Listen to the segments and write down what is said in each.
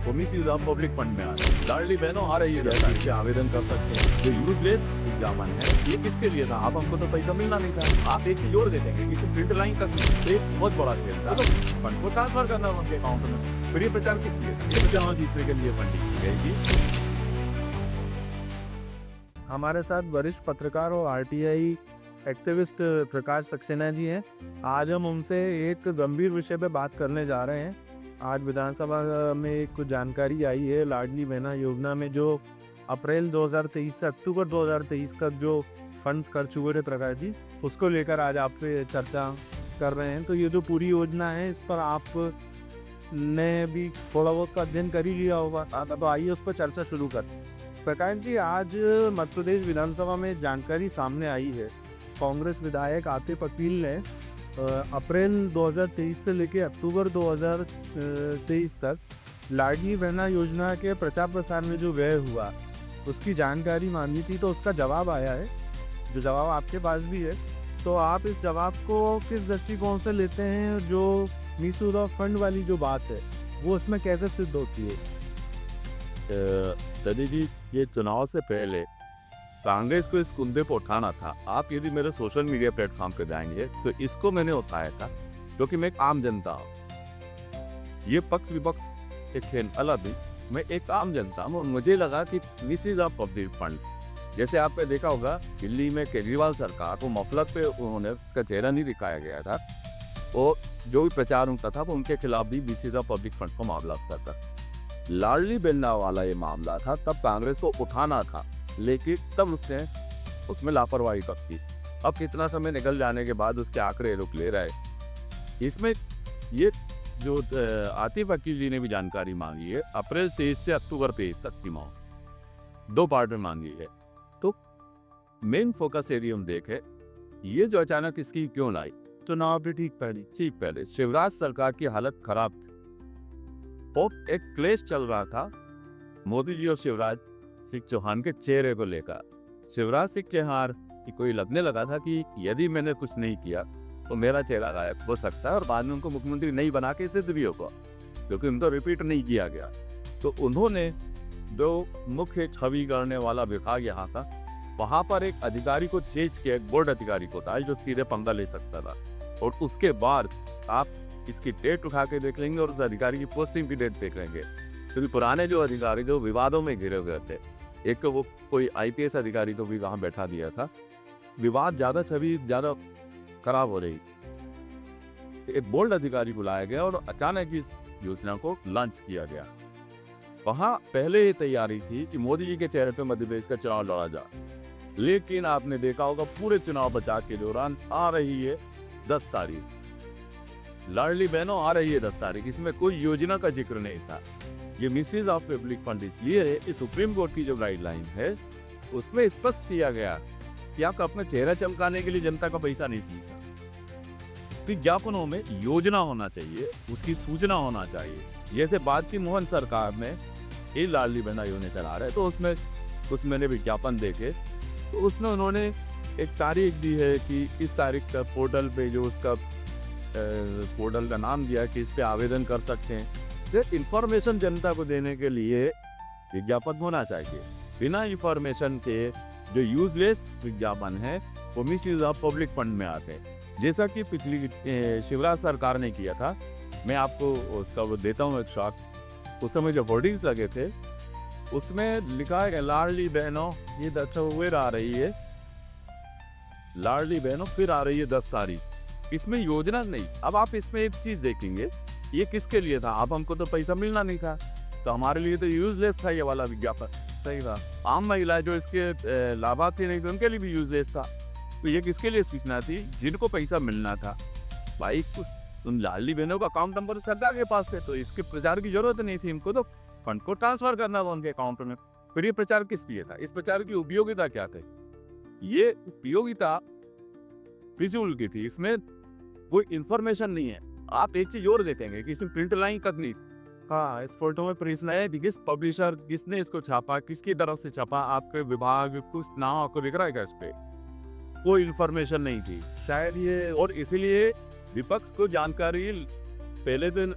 वो miss use of public fund में आ रही है। लाडली बहनों आ रही है इसके आवेदन कर सकते हैं। जो यूजलेस विज्ञापन है ये किसके लिए था? आप हमको तो पैसा मिलना नहीं था। आप एक चीज और देते हैं किसी प्रिंट लाइन का तो एक बहुत बड़ा खेल था। तो फंड को ट्रांसफर करना उनके अकाउंट में। फिर ये प्रचार किस लिए था? चुनाव जीतने के लिए फंडिंग की गई। हमारे साथ वरिष्ठ पत्रकार और आरटीआई एक्टिविस्ट प्रकाश सक्सेना जी हैं। आज हम उनसे एक गंभीर विषय पे बात करने जा रहे हैं। आज विधानसभा में एक कुछ जानकारी आई है लाडली बहना योजना में जो अप्रैल 2023 से अक्टूबर 2023 तक जो फंड्स खर्च हुए थे प्रकाश जी, उसको लेकर आज आपसे चर्चा कर रहे हैं। तो ये जो पूरी योजना है इस पर आप ने भी थोड़ा बहुत अध्ययन कर ही लिया होगा, तो आइए उस पर चर्चा शुरू करें। प्रकाश जी, आज मध्य प्रदेश विधानसभा में जानकारी सामने आई है। कांग्रेस विधायक आतिफ अकील ने अप्रैल 2023 से लेकर अक्टूबर 2023 तक लाडली बहना योजना के प्रचार प्रसार में जो व्यय हुआ उसकी जानकारी मांगी थी, तो उसका जवाब आया है, जो जवाब आपके पास भी है। तो आप इस जवाब को किस दृष्टिकोण से लेते हैं? जो मिसयूज ऑफ फंड वाली जो बात है वो उसमें कैसे सिद्ध होती है? तदी जी, ये चुनाव से पहले कांग्रेस को इस कुंदे पर उठाना था। आप यदि मेरे सोशल मीडिया प्लेटफॉर्म पे जाएंगे तो इसको मैंने उठाया था क्योंकि मैं एक आम जनता हूँ। ये पक्ष विपक्ष एक खेल अलग ही, मैं एक आम जनता हूँ। मुझे लगा कि मिसयूज ऑफ पब्लिक फंड, जैसे आपने देखा होगा दिल्ली में केजरीवाल सरकार को मफलत पे उन्होंने उसका चेहरा नहीं दिखाया गया था और जो भी प्रचार होता था वो उनके खिलाफ भी मिसयूज ऑफ पब्लिक फंड का मामला होता था। लाडली बहना वाला ये मामला था, तब कांग्रेस को उठाना था, लेकिन तब उसने उसमें लापरवाही कर दी। अब कितना समय निकल जाने के बाद उसके आंकड़े रुक ले रहे। इसमें ये जो आतिफ अकील जी ने भी जानकारी मांगी है, अप्रैल 23 से अक्टूबर 23 तक की मांग 2 पार्ट में मांगी है। तो मेन फोकस एरिया हम देखे, ये जो अचानक इसकी क्यों लाई? चुनाव भी ठीक पहले शिवराज सरकार की हालत खराब थी और एक क्लेश चल रहा था मोदी जी और शिवराज सिंह चौहान के चेहरे को लेकर। शिवराज सिंह चौहान की कोई लगने लगा था कि यदि मैंने कुछ नहीं किया तो मेरा चेहरा गायब हो सकता है और बाद में उनको मुख्यमंत्री नहीं बना के सिद्ध भी होगा, क्योंकि उनको रिपीट नहीं किया गया। तो उन्होंने जो मुख्य छवि करने वाला विभाग यहाँ था, वहाँ पर एक अधिकारी को चेंज किया, एक बोर्ड अधिकारी को था जो सीधे पंगा ले सकता था। और उसके बाद आप इसकी डेट उठा के देख लेंगे और उस अधिकारी की पोस्टिंग की डेट देख लेंगे, क्योंकि पुराने जो अधिकारी जो विवादों में घिरे हुए थे, एक तो वो कोई आईपीएस अधिकारी को भी वहाँ बैठा दिया था, विवाद ज़्यादा, छवि ज़्यादा खराब हो रही। एक बोल्ड अधिकारी बुलाया गया और अचानक इस योजना को लॉन्च किया गया। वहाँ पहले ही तैयारी थी कि मोदी जी के चेहरे पे मध्य प्रदेश का चुनाव लड़ा जाए, लेकिन आपने देखा होगा पूरे चुनाव प्रचार के दौरान आ रही है 10 तारीख, लाडली बहनों आ रही है 10 तारीख, इसमें कोई योजना का जिक्र नहीं था। ये मिसयूज ऑफ पब्लिक फंड इसलिए है, इस सुप्रीम कोर्ट की जो गाइडलाइन है उसमें स्पष्ट किया गया कि आप अपना चेहरा चमकाने के लिए जनता का पैसा नहीं खींचा। विज्ञापनों में योजना होना चाहिए, उसकी सूचना होना चाहिए। जैसे बात की मोहन सरकार ने ये लाडली बहना योजना चला रहे, तो उसमें कुछ मैंने विज्ञापन देखे, तो उसमें उन्होंने एक तारीख दी है कि इस तारीख का पोर्टल पे जो उसका पोर्टल का नाम दिया कि इस पे आवेदन कर सकते हैं। तो इंफॉर्मेशन जनता को देने के लिए विज्ञापन होना चाहिए। बिना इंफॉर्मेशन के जो यूजलेस विज्ञापन है वो मिसयूज ऑफ पब्लिक फंड में आते हैं, जैसा कि पिछली शिवराज सरकार ने किया था। मैं आपको उसका वो देता हूँ एक शॉट। उस समय जो होर्डिंग्स लगे थे उसमें लिखा है लाडली बहनों ये फिर आ रही है, लाडली बहनों फिर आ रही है 10 तारीख। इसमें योजना नहीं। अब आप इसमें एक चीज देखेंगे, ये किसके लिए था? अब हमको तो पैसा मिलना नहीं था, तो हमारे लिए तो यूजलेस था ये वाला विज्ञापन। सही था। आम महिला जो इसके लाभार्थी नहीं थे उनके लिए भी यूजलेस था। तो ये किसके लिए सूचना थी? जिनको पैसा मिलना था। भाई कुछ तुम लाडली बहनों का अकाउंट नंबर सरकार के पास थे, तो इसके प्रचार की जरूरत नहीं थी। इनको तो फंड को ट्रांसफर करना था उनके अकाउंट में। फिर ये प्रचार किस लिए था? इस प्रचार की उपयोगिता क्या थी? ये उपयोगिता फिजूल की थी, इसमें कोई इंफॉर्मेशन नहीं है। आप एक चीज और देखेंगे कि इसमें प्रिंट लाइन करनी, हाँ इस फोटो में प्रश्न है कि किस पब्लिशर, किसने इसको छापा, किसकी तरफ से छापा, आपके विभाग कुछ नाम आपको दिख रहा है क्या? इस पे कोई इंफॉर्मेशन नहीं थी शायद ये, और इसीलिए विपक्ष को जानकारी पहले दिन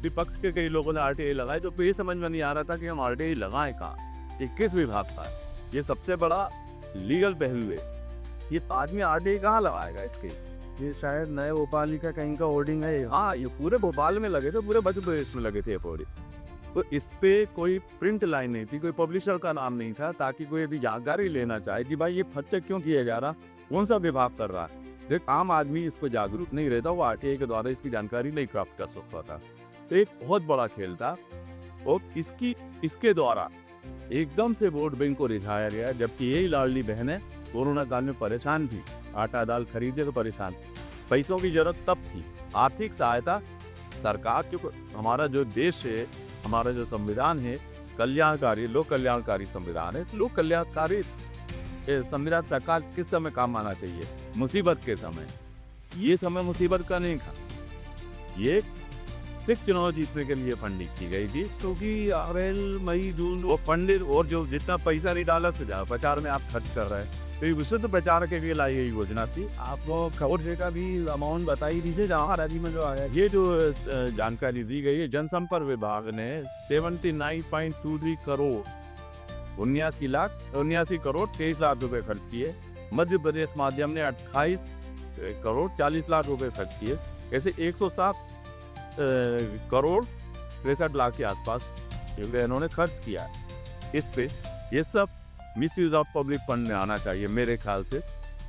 विपक्ष के कई लोगों ने आरटीआई लगाए, तो ये समझ में नहीं आ रहा था कि हम आरटीआई लगाएं कहाँ, ये किस विभाग का है। ये सबसे बड़ा लीगल पहलू है, ये आदमी आरटीआई कहाँ लगाएगा इसके। ये शायद नए भोपाली का कहीं का होर्डिंग है। हाँ, ये पूरे भोपाल में लगे थे, पूरे मध्य प्रदेश में लगे थे ये होर्डिंग। तो इस पे कोई प्रिंट लाइन नहीं थी, कोई पब्लिशर का नाम नहीं था, ताकि कोई यदि जानकारी लेना चाहे कि भाई ये फर्ज क्यों किया जा रहा, कौन सा विभाग कर रहा है, एक आम आदमी इसको जागरूक नहीं रहता, वो आरटीआई के द्वारा इसकी जानकारी नहीं प्राप्त कर सकता था। तो एक बहुत बड़ा खेल था, और इसके द्वारा एकदम से वोट बैंक को रिझाया गया, जबकि यही लाडली बहनें कोरोना काल में परेशान थी, आटा दाल खरीदे तो परेशान, पैसों की जरूरत तब थी। आर्थिक सहायता सरकार, क्योंकि हमारा जो देश है, हमारा जो संविधान है कल्याणकारी, लोक कल्याणकारी संविधान है। लोक कल्याणकारी संविधान सरकार किस समय काम आना चाहिए, मुसीबत के समय। ये समय मुसीबत का नहीं था, ये सिर्फ चुनाव जीतने के लिए फंडिंग की गई थी, क्योंकि अप्रैल मई जून वो पंडित और जो जितना पैसा नहीं डाला से ज्यादा प्रचार में आप खर्च कर रहे हैं, तो ये विशुद्ध प्रचार के लिए लाई गई योजना थी। आपको खबर का भी अमाउंट बताई दीजिए जहाँ राज्य में जो आया। ये जो जानकारी दी गई है, जनसंपर्क विभाग ने 79.23 करोड़ 79 करोड़ 23 लाख रुपए खर्च किए। मध्य प्रदेश माध्यम ने 28 करोड़ 40 लाख रुपए खर्च किए। ऐसे 107 करोड़ 63 लाख के आसपास इन्होंने खर्च किया है इस पे। ये सब मिसयूज ऑफ पब्लिक फंड में आना चाहिए मेरे ख्याल से।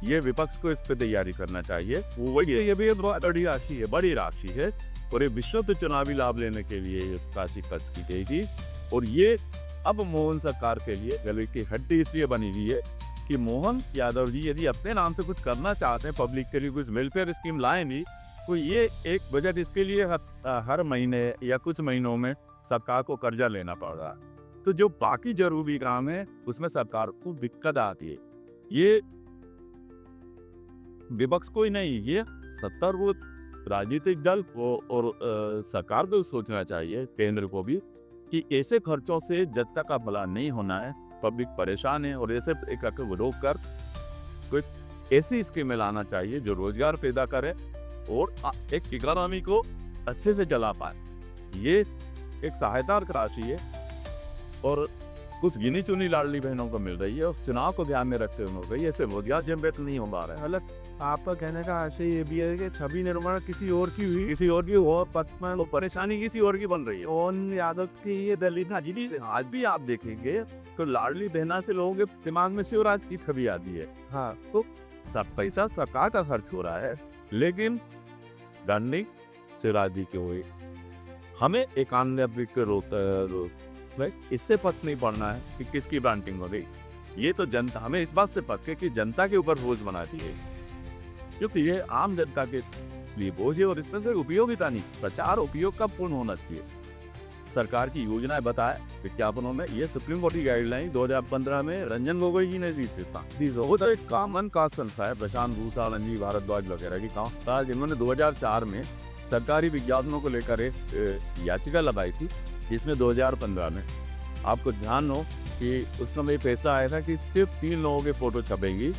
ये विपक्ष को इस पे तैयारी करना चाहिए। ये भी बड़ी राशि है, बड़ी राशि है, और ये विशुद्ध चुनावी लाभ लेने के लिए ये राशि खर्च की गई थी। और ये अब मोहन सरकार के लिए गले की हड्डी इसलिए बनी हुई है कि मोहन यादव जी यदि अपने नाम से कुछ करना चाहते हैं, पब्लिक के लिए कुछ वेलफेयर स्कीम लाए नहीं, तो ये एक बजट इसके लिए हर महीने या कुछ महीनों में सरकार को कर्जा लेना पड़ रहा है। तो जो बाकी जरूरी काम है उसमें सरकार को दिक्कत आती है। ये विपक्ष को ही नहीं, ये सत्तारूढ़ राजनीतिक दल को और सरकार को सोचना चाहिए, केंद्र को भी, कि ऐसे खर्चों से जनता का भला नहीं होना है, पब्लिक परेशान है, और ऐसे एक रोक कर कोई ऐसी स्कीमें लाना चाहिए जो रोजगार पैदा करे और एक इकोनॉमी को अच्छे से चला पाए। ये एक सहायता राशि है और कुछ गिनी चुनी लाडली बहनों को मिल रही है, और चुनाव को ध्यान में रखते हुए मिल रही है। ऐसे रोजगार जनरेट नहीं हो पा रहा है। अलग आपका कहने का आशय ये भी है कि छवि निर्माण किसी और की हुई, किसी और की हो, तो परेशानी किसी और की बन रही है। मोहन यादव की ये दलित जी आज भी आप देखेंगे तो लाडली बहना से लोगों के दिमाग में शिवराज की छवि आती है। हाँ, तो सब पैसा सरकार का खर्च हो रहा है, लेकिन डंडी शिवराज जी के हुए। हमें एकानवे के इससे पक नहीं पड़ना है कि किसकी ब्रांडिंग हो गई। ये तो जनता, हमें इस बात से पक है कि जनता के ऊपर बोझ बनाती है, क्योंकि ये आम जनता के लिए बोझ है और इसमें कोई उपयोगिता नहीं। प्रचार उपयोग का पूर्ण होना चाहिए। सरकार की योजनाएं बताए विज्ञापनों में। ये सुप्रीम कोर्ट की गाइडलाइन 2015 में रंजन गोगोई जी ने दी थी। बहुत एक कॉमन का संस्था है, प्रशांत भूषण, रणजीत भारद्वाज वगैरह की काम, जिन्होंने 2004 में सरकारी विज्ञापनों को लेकर एक याचिका लगाई थी, जिसमें 2015 में आपको ध्यान हो कि उस समय फैसला आया था कि सिर्फ 3 लोगों के फोटो छपेंगी,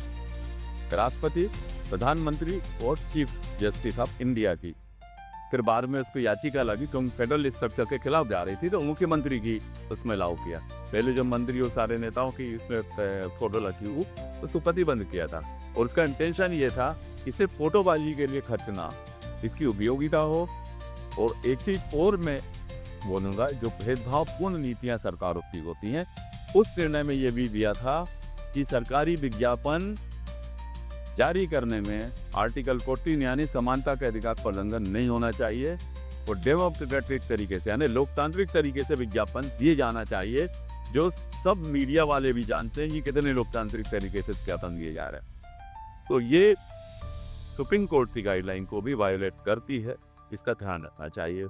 राष्ट्रपति, प्रधानमंत्री और चीफ जस्टिस ऑफ इंडिया की। फिर बाद में उसको याचिका लगी क्योंकि फेडरल स्ट्रक्चर के खिलाफ जा रही थी, तो मुख्यमंत्री की उसमें लागू किया। पहले जो मंत्री और सारे नेताओं की इसमें फोटो लगी वो उसको प्रतिबंध किया था, और उसका इंटेंशन ये था कि सिर्फ फोटोबाजी के लिए खर्च ना, इसकी उपयोगिता हो। और एक चीज और मैं बोलूँगा, जो भेदभावपूर्ण नीतियाँ सरकारों की होती हैं, उस निर्णय में ये भी दिया था कि सरकारी विज्ञापन जारी करने में आर्टिकल 14 यानी समानता के अधिकार का उल्लंघन नहीं होना चाहिए, और डेमोक्रेटिक तरीके से यानी लोकतांत्रिक तरीके से विज्ञापन दिए जाना चाहिए, जो सब मीडिया वाले भी जानते हैं कि कितने लोकतांत्रिक तरीके से विज्ञापन दिए जा रहे हैं। तो ये सुप्रीम कोर्ट की गाइडलाइन को भी वायोलेट करती है, इसका ध्यान रखना चाहिए।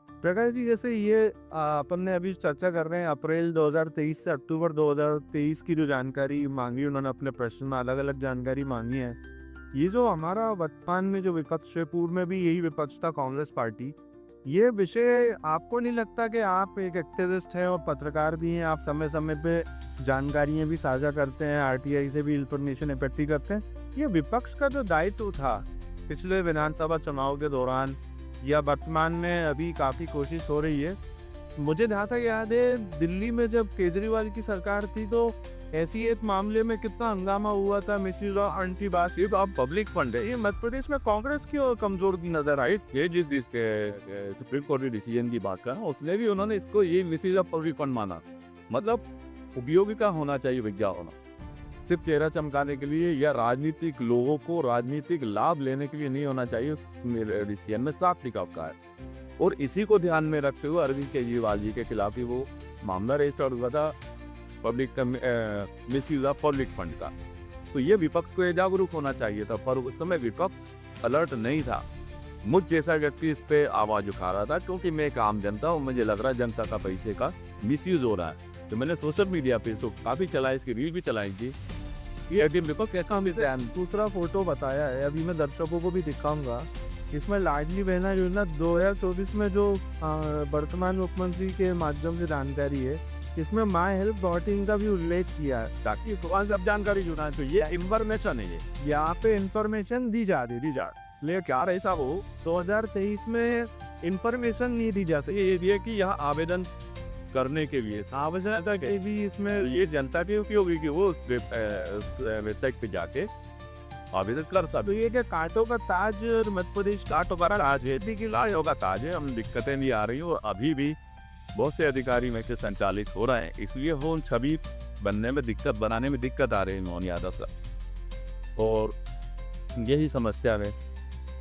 प्रकाश जी, जैसे ये अपन ने अभी चर्चा कर रहे हैं अप्रैल 2023 से अक्टूबर 2023 की जो जानकारी मांगी, उन्होंने अपने प्रश्न में अलग अलग जानकारी मांगी है। ये जो हमारा वर्तमान में जो विपक्ष है, पूर्व में भी यही विपक्ष था, कांग्रेस पार्टी, ये विषय आपको नहीं लगता कि आप एक एक्टिविस्ट हैं और पत्रकार भी हैं, आप समय समय पे जानकारियाँ भी साझा करते हैं, आरटीआई से भी इंफॉर्मेशन इकट्ठी करते हैं, ये विपक्ष का जो दायित्व था पिछले विधानसभा चुनाव के दौरान या वर्तमान में अभी काफ़ी कोशिश हो रही है। मुझे जहाँ तक याद है, दिल्ली में जब केजरीवाल की सरकार थी तो ऐसी एक मामले में कितना हंगामा हुआ था, मिसयूज ऑफ एंटी बास। सिर्फ अब पब्लिक फंड है। ये मध्य प्रदेश में कांग्रेस क्यों कमजोर की नजर आई? ये जिस के सुप्रीम कोर्ट के डिसीजन की बात कर, उसने भी उन्होंने इसको ये मिसयूज ऑफ पब्लिक फंड माना। मतलब उपयोगी का होना चाहिए विज्ञापन, सिर्फ चेहरा चमकाने के लिए या राजनीतिक लोगों को राजनीतिक लाभ लेने के लिए नहीं होना चाहिए। उस डिसीजन में साफ लिखा हुआ है। और इसी को ध्यान में रखते हुए अरविंद केजरीवाल जी के खिलाफ ही वो मामला रजिस्टर हुआ था public misuse of public fund का। तो ये विपक्ष को जागरूक होना चाहिए था, पर उस समय विपक्ष अलर्ट नहीं था। मुझ जैसा व्यक्ति इस पे आवाज उठा रहा था क्योंकि मैं एक आम जनता हूँ, मुझे लग रहा है जनता का पैसे का मिसयूज हो रहा है। तो मैंने सोशल मीडिया पे इसको काफी चलाया, इसकी रील भी चलाई थी। ये विपक्ष ऐसा दूसरा फोटो बताया है, अभी मैं दर्शकों को भी दिखाऊंगा। इसमें लाडली बहना योजना 2024 में जो वर्तमान मुख्यमंत्री के माध्यम से जानकारी है, इसमें माई हेल्प डॉट इन का भी उल्लेख किया है, ताकि सब जानकारी जुड़ना चाहिए। इंफॉर्मेशन है ये, यहाँ पे इंफॉर्मेशन दी जा रही ले क्या ऐसा हो 2023 में इंफॉर्मेशन नहीं दी जा सकती। ये दिए कि यहाँ आवेदन करने के लिए आवश्यकता के भी इसमें ये जनता के उपयोगी कि वो उस वेबसाइट पे जाके आवेदन कर सकते। तो ये क्या कांटों का ताज और मध्य प्रदेश कांटों का ताज है, लेकिन लायों का ताज है। हम दिक्कतें नहीं आ रही और अभी भी बहुत से अधिकारी में के संचालित हो रहे हैं, इसलिए वो उन छवि बनने में दिक्कत बनाने में दिक्कत आ रही है मोहन यादव साहब। और यही समस्या है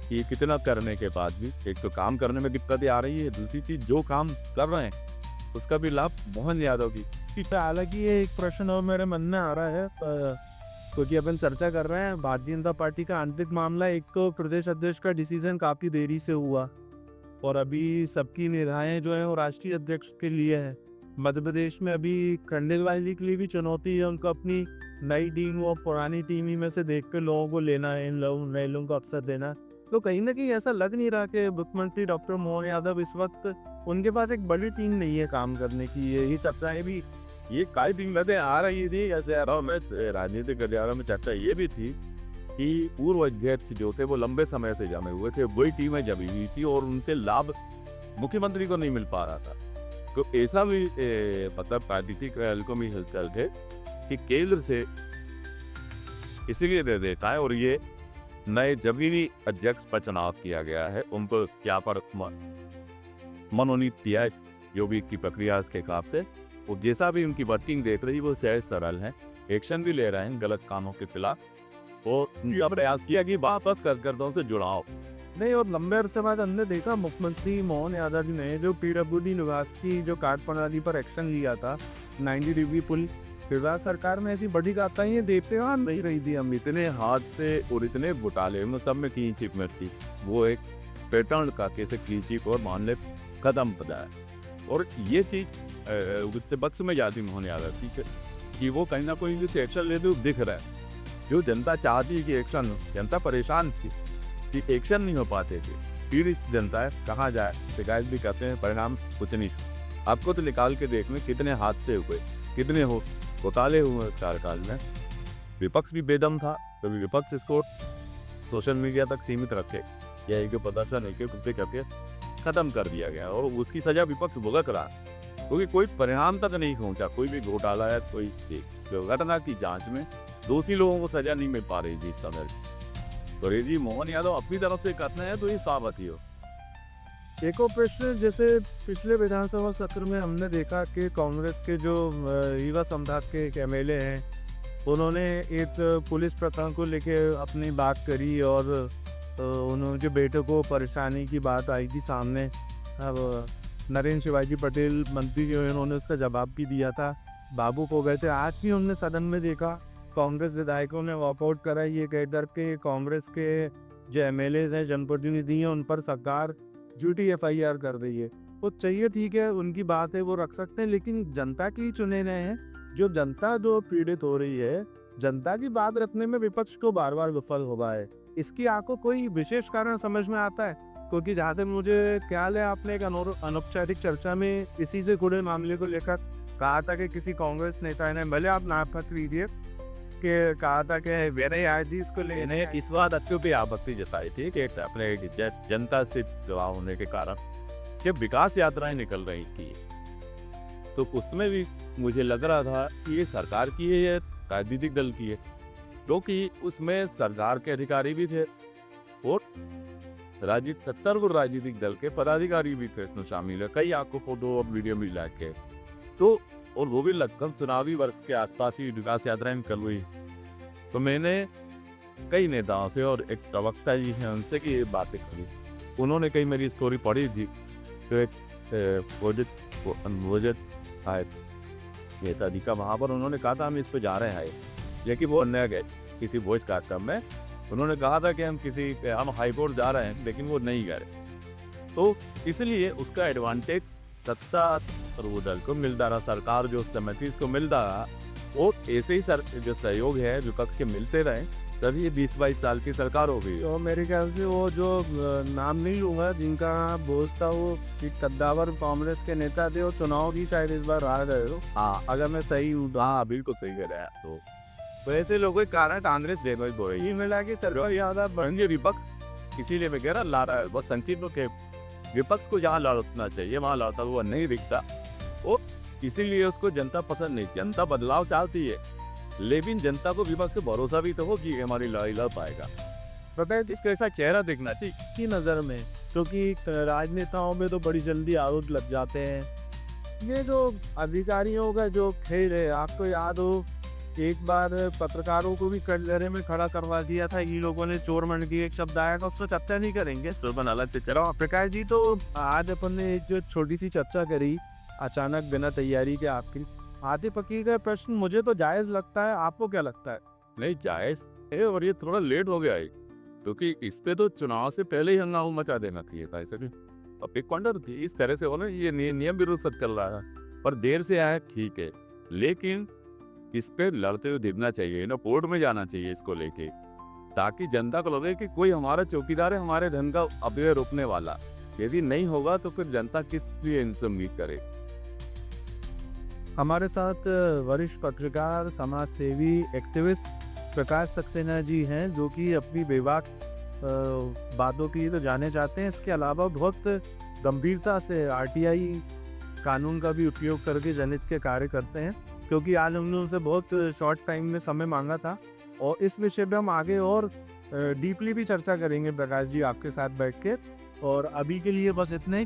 कि कितना करने के बाद भी एक तो काम करने में दिक्कतें आ रही है, दूसरी चीज जो काम कर रहे हैं उसका भी लाभ मोहन यादव की। हालांकि ये एक प्रश्न और मेरे मन में आ रहा है, क्योंकि अपन चर्चा कर रहे हैं भारतीय जनता पार्टी का आंतरिक मामला। एक तो प्रदेश अध्यक्ष का डिसीजन काफी देरी से हुआ और अभी सबकी निगाहें जो है वो राष्ट्रीय अध्यक्ष के लिए है। मध्य प्रदेश में अभी खंडेलवाल जी के लिए भी चुनौती है, उनको अपनी नई टीम और पुरानी टीम ही में से देख कर लोगों को लेना है, इन लोगों नए लोगों को अवसर देना। तो कहीं ना कहीं ऐसा लग नहीं रहा कि मुख्यमंत्री डॉक्टर मोहन यादव इस वक्त उनके पास एक बड़ी टीम नहीं है काम करने की। ये चर्चाएं भी ये कई दिक्कतें आ रही थी। जैसे राजनीतिक गलियारों में चर्चा ये भी थी कि पूर्व अध्यक्ष जो थे वो लंबे समय से जमे हुए थे, वही टीमें जमी हुई थी और उनसे लाभ मुख्यमंत्री को नहीं मिल पा रहा था। तो ऐसा भी पता प्राकृतिक हल्कों में हलचल थे कि केंद्र से इसीलिए दे देता है और ये नए जमीनी अध्यक्ष पर चुनाव किया गया है, उनको क्या पर मनोनीत किया है योगी की प्रक्रिया के हिसाब से। और जैसा भी उनकी वर्किंग देख रही वो सहज सरल है, एक्शन भी ले रहे हैं गलत कामों के खिलाफ और प्रयास किया कि वापस कर से जुड़ाव नहीं। और लंबे अरसे बाद हमने देखा मुख्यमंत्री मोहन यादव ने जो पीडब्ल्यूडी निवास की जो कार्य प्रणाली पर एक्शन लिया था, 90 डिग्री पुल, फिलहाल सरकार में ऐसी बड़ी गाताएं देखते हुए नहीं रही थी। हम इतने हादसे और इतने घोटाले में सब में क्लीन चिट में थी, वो एक पैटर्न का कैसे क्लीन चिट और मामले कदम बढ़ाया। और ये चीज विपक्ष में जाती मोहन यादव की कि वो कहीं ना कहीं जो एक्शन लेते हुए दिख रहा है। जो जनता चाहती है कि एक्शन हो, जनता परेशान थी कि एक्शन नहीं हो पाते थे। पीड़ित जनता है, कहाँ जाए, शिकायत भी करते हैं, परिणाम कुछ नहीं। आपको तो निकाल के देख में कितने हादसे हुए, कितने घोटाले हुए इस कार्यकाल में। विपक्ष भी बेदम था, कभी विपक्ष इसको सोशल मीडिया तक सीमित रखे या एक प्रदर्शन एक कुत्ते करके खत्म कर दिया गया और उसकी सजा विपक्ष भुगत रहा, क्योंकि कोई परिणाम तक नहीं पहुंचा। कोई भी घोटाला या कोई दुर्घटना की जांच में दोषी लोगों को सजा नहीं मिल पा रही थी इस समय। तो रेजी मोहन यादव अपनी तरफ से करते हैं तो ये साबित हो। एक और प्रश्न, जैसे पिछले विधानसभा सत्र में हमने देखा कि कांग्रेस के जो रीवा संभाग के एक एमएलए हैं, उन्होंने एक पुलिस प्रथा को लेके अपनी बात करी और उन्होंने जो बेटे को परेशानी की बात आई थी सामने। अब नरेंद्र शिवाजी पटेल मंत्री जो उन्होंने उसका जवाब भी दिया था, भावुक हो गए थे। आज भी हमने सदन में देखा कांग्रेस विधायकों ने वॉकआउट करा ये कहकर के कांग्रेस के जो एमएलए हैं, जनप्रतिनिधि हैं, उन पर सरकार झूठी एफआईआर कर रही है। वो चाहिए, ठीक है, उनकी बात है, वो रख सकते हैं, लेकिन जनता के लिए चुने गए हैं। जो जनता जो पीड़ित हो रही है, जनता की बात रखने में विपक्ष को बार बार विफल हो रहा है। इसकी आपको कोई विशेष कारण समझ में आता है? क्योंकि जहाँ तक मुझे ख्याल है, आपने एक अनौपचारिक चर्चा में इसी से जुड़े मामले को लेकर कहा था कि किसी कांग्रेस नेता ने, भले आप नापत्र लीजिए, कहा था कि मैंने आज ही इसको लेने मैंने इस बात पे आपत्ति जताई थी कि अपने जनता से जुड़ा होने के कारण जब विकास यात्राएं निकल रही थी तो उसमें भी मुझे लग रहा था कि ये सरकार की है या राजनीतिक दल की है, क्योंकि उसमें सरकार के अधिकारी भी थे और सत्तर वो राजनीतिक दल के पदाधिकारी भी थे इसमें शामिल है। कई आपको फोटो और वीडियो मिला के तो, और वो भी लगभग चुनावी वर्ष के आसपास ही विकास यात्राएं निकल हुई। तो मैंने कई नेताओं से और एक प्रवक्ता जी हैं उनसे की बातें करी, उन्होंने कई मेरी स्टोरी पढ़ी थी। तो एक नेता जी का वहाँ पर उन्होंने कहा था हम इस पे जा रहे हैं, लेकिन वो न गए किसी वॉइस कार्यक्रम में। उन्होंने कहा था कि हम हाई कोर्ट जा रहे हैं, लेकिन वो नहीं गए। तो इसलिए उसका एडवांटेज सत्ता और वो दल को मिलता रहा, सरकार जो समिति इसको मिलता रहा, और ऐसे ही जो सहयोग है विपक्ष के मिलते रहे, तभी ये 20-22 साल की सरकार हो गई। तो मेरे ख्याल से वो जो नाम नहीं लूंगा जिनका बोझ था, वो एक कद्दावर कांग्रेस के नेता थे, वो चुनाव भी शायद इस बार हार गए हो। हाँ, अगर मैं सही हूँ तो। हाँ बिल्कुल सही कह रहे हैं। तो ऐसे लोगों के कारण कांग्रेस डेमेज हो रही है। मिला के सरकार यहाँ बढ़ेंगे विपक्ष, इसीलिए मैं कह रहा ला रहा है बहुत संचित के विपक्ष को जहाँ लड़ना चाहिए वहाँ लड़ता हुआ नहीं दिखता, और इसीलिए उसको जनता पसंद नहीं। जनता बदलाव चाहती है, लेकिन जनता को विपक्ष से भरोसा भी तो हो कि हमारी लड़ाई लड़ पाएगा। पता है इसका ऐसा चेहरा दिखना चाहिए की नज़र में, क्योंकि राजनेताओं में तो बड़ी जल्दी आरोप लग जाते हैं। ये जो अधिकारियों का जो खेल है, आपको याद हो एक बार पत्रकारों को भी कटघरे में खड़ा करवा दिया था, इन लोगों ने चोर मंडी एक शब्द आया था, उसमें चर्चा नहीं करेंगे, सुरबन अलग से चलो। प्रकाश जी, तो आज अपन ने एक जो छोटी सी चर्चा करी अचानक बिना तैयारी के, आपकी आधे पकी का प्रश्न मुझे तो जायज लगता है, आपको क्या लगता है? नहीं जायज है, और ये थोड़ा लेट हो गया है, क्योंकि इस पे तो चुनाव से पहले ही हंगामा मचा देना चाहिए था। ऐसे भी पब्लिक कॉन्डर थी इस तरह से होना, ये नियम विरोध सब चल रहा है, पर देर से आया ठीक है, लेकिन इस पे लड़ते हुए दिखना चाहिए ना, कोर्ट में जाना चाहिए इसको लेके, ताकि जनता को लगे कि कोई हमारा चौकीदार है, हमारे धन का अपव्यय रोकने वाला। यदि नहीं होगा तो फिर जनता किस लिए इनसे उम्मीद करे। हमारे साथ वरिष्ठ पत्रकार, समाज सेवी, एक्टिविस्ट प्रकाश सक्सेना जी हैं, जो कि अपनी बेबाक बातों के लिए तो जाने जाते हैं, इसके अलावा बहुत गंभीरता से आरटीआई कानून का भी उपयोग करके जनहित के कार्य करते हैं। क्योंकि आज हमने उनसे बहुत शॉर्ट टाइम में समय मांगा था, और इस विषय पे हम आगे और डीपली भी चर्चा करेंगे प्रकाश जी आपके साथ बैठ के। और अभी के लिए बस इतने ही।